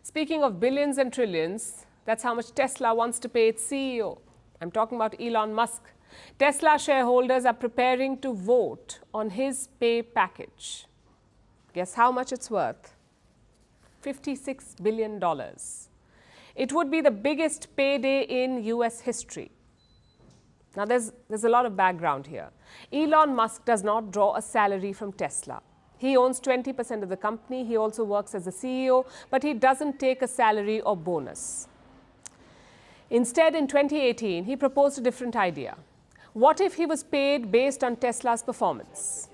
Speaking of billions and trillions, that's how much Tesla wants to pay its CEO. I'm talking about Elon Musk. Tesla shareholders are preparing to vote on his pay package. Guess how much it's worth? $56 billion. It would be the biggest payday in US history. Now, there's a lot of background here. Elon Musk does not draw a salary from Tesla. He owns 20% of the company. He also works as the CEO, but he doesn't take a salary or bonus. Instead, in 2018, he proposed a different idea. What if he was paid based on Tesla's performance?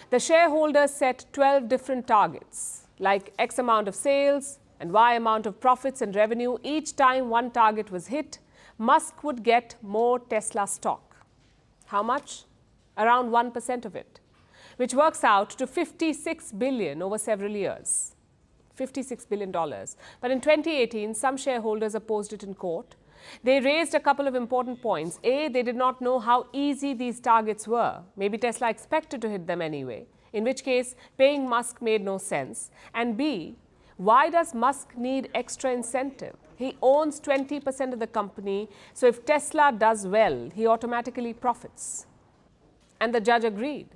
The shareholders set 12 different targets, like X amount of sales and Y amount of profits and revenue. Each time one target was hit, Musk would get more Tesla stock. How much? Around 1% of it, which works out to $56 billion over several years. $56 billion. But in 2018, some shareholders opposed it in court. They raised a couple of important points. A, they did not know how easy these targets were. Maybe Tesla expected to hit them anyway, in which case paying Musk made no sense. And B, why does Musk need extra incentive? He owns 20% of the company, so if Tesla does well, he automatically profits. And the judge agreed.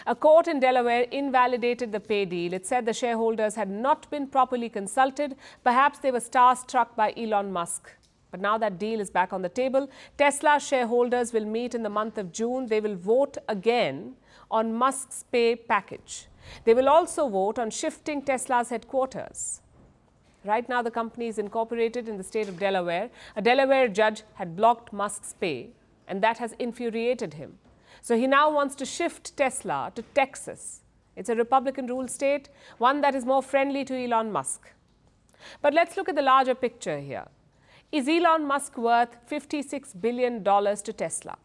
A court in Delaware invalidated the pay deal. It said the shareholders had not been properly consulted. Perhaps they were starstruck by Elon Musk. But now that deal is back on the table. Tesla shareholders will meet in the month of June. They will vote again on Musk's pay package. They will also vote on shifting Tesla's headquarters. Right now, the company is incorporated in the state of Delaware. A Delaware judge had blocked Musk's pay, and that has infuriated him. So he now wants to shift Tesla to Texas. It's a Republican-ruled state, one that is more friendly to Elon Musk. But let's look at the larger picture here. Is Elon Musk worth $56 billion to Tesla?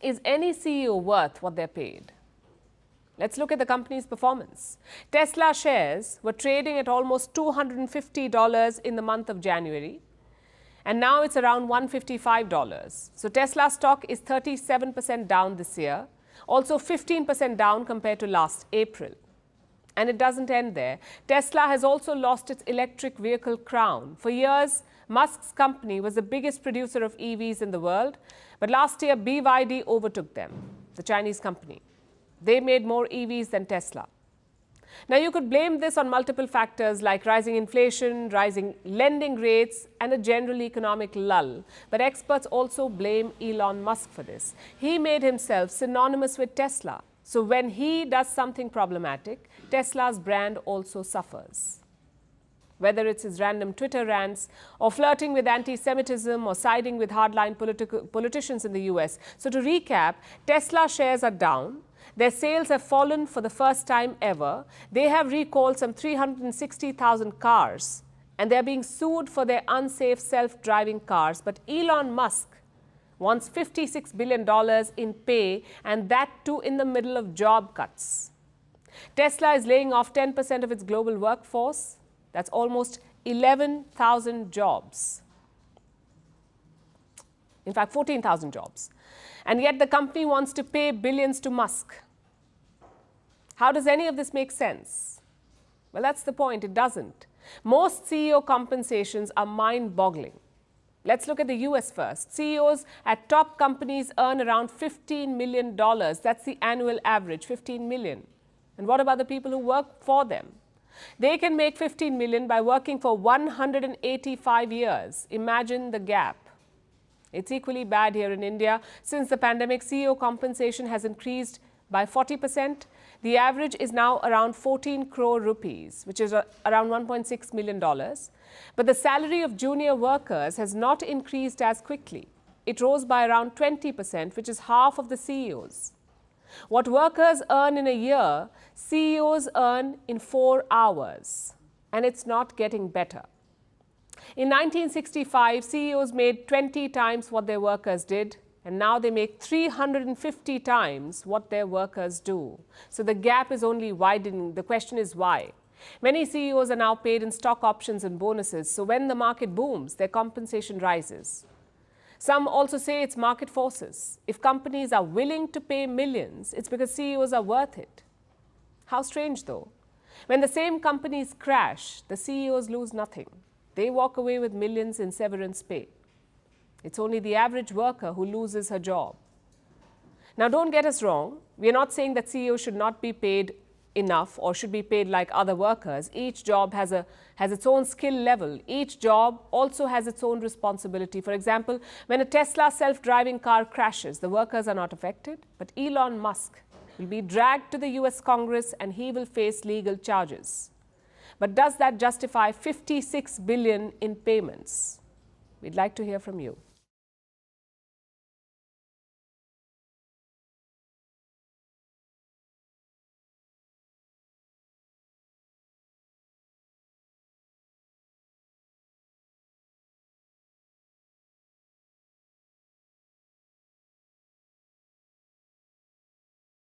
Is any CEO worth what they're paid? Let's look at the company's performance. Tesla shares were trading at almost $250 in the month of January, and now it's around $155. So Tesla stock is 37% down this year, also 15% down compared to last April. And it doesn't end there. Tesla has also lost its electric vehicle crown. For years, Musk's company was the biggest producer of EVs in the world, but last year BYD overtook them, the Chinese company. They made more EVs than Tesla. Now, you could blame this on multiple factors like rising inflation, rising lending rates, and a general economic lull. But experts also blame Elon Musk for this. He made himself synonymous with Tesla. So when he does something problematic, Tesla's brand also suffers. Whether it's his random Twitter rants, or flirting with anti-Semitism, or siding with hardline politicians in the US. So to recap, Tesla shares are down. Their sales have fallen for the first time ever. They have recalled some 360,000 cars, and they're being sued for their unsafe self-driving cars. But Elon Musk wants $56 billion in pay, and that too in the middle of job cuts. Tesla is laying off 10% of its global workforce. That's almost 11,000 jobs. In fact, 14,000 jobs. And yet the company wants to pay billions to Musk. How does any of this make sense? Well, that's the point. It doesn't. Most CEO compensations are mind-boggling. Let's look at the US first. CEOs at top companies earn around $15 million. That's the annual average, $15 million. And what about the people who work for them? They can make $15 million by working for 185 years. Imagine the gap. It's equally bad here in India. Since the pandemic, CEO compensation has increased by 40%. The average is now around 14 crore rupees, which is around $1.6 million. But the salary of junior workers has not increased as quickly. It rose by around 20%, which is half of the CEOs. What workers earn in a year, CEOs earn in 4 hours. And it's not getting better. In 1965, CEOs made 20 times what their workers did, and now they make 350 times what their workers do. So the gap is only widening. The question is why? Many CEOs are now paid in stock options and bonuses, so when the market booms, their compensation rises. Some also say it's market forces. If companies are willing to pay millions, it's because CEOs are worth it. How strange, though. When the same companies crash, the CEOs lose nothing. They walk away with millions in severance pay. It's only the average worker who loses her job. Now, don't get us wrong. We are not saying that CEOs should not be paid enough or should be paid like other workers. Each job has its own skill level. Each job also has its own responsibility. For example, when a Tesla self-driving car crashes, the workers are not affected, but Elon Musk will be dragged to the US Congress and he will face legal charges. But does that justify $56 billion in payments? We'd like to hear from you.